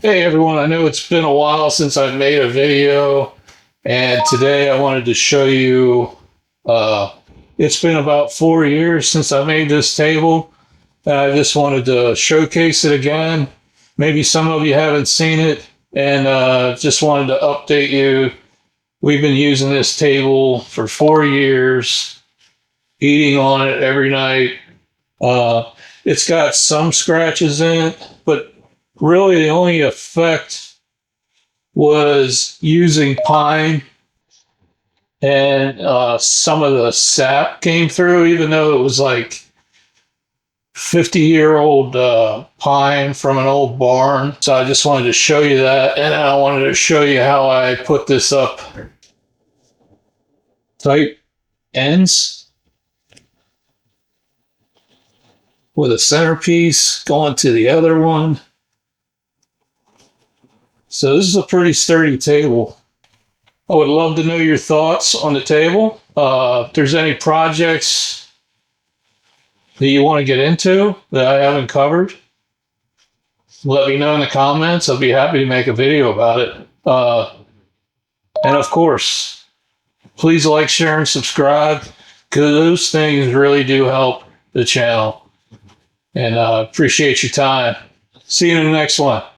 Hey everyone, I know it's been a while since I made a video, and today I wanted to show you. Uh, it's been about 4 years since I made this table, and I just wanted to showcase it again. Maybe some of you haven't seen it, and just wanted to update you. We've been using this table for 4 years, eating on it every night. Uh, it's got some scratches in it, but really the only effect was using pine, and some of the sap came through, even though it was like 50-year-old pine from an old barn. So I just wanted to show you that, and I wanted to show you how I put this up. Tight ends with a centerpiece going to the other one. So this is a pretty sturdy table. I would love to know your thoughts on the table. If there's any projects that you want to get into that I haven't covered, let me know in the comments. I'll be happy to make a video about it. And of course, please like, share, and subscribe, because those things really do help the channel. And I appreciate your time. See you in the next one.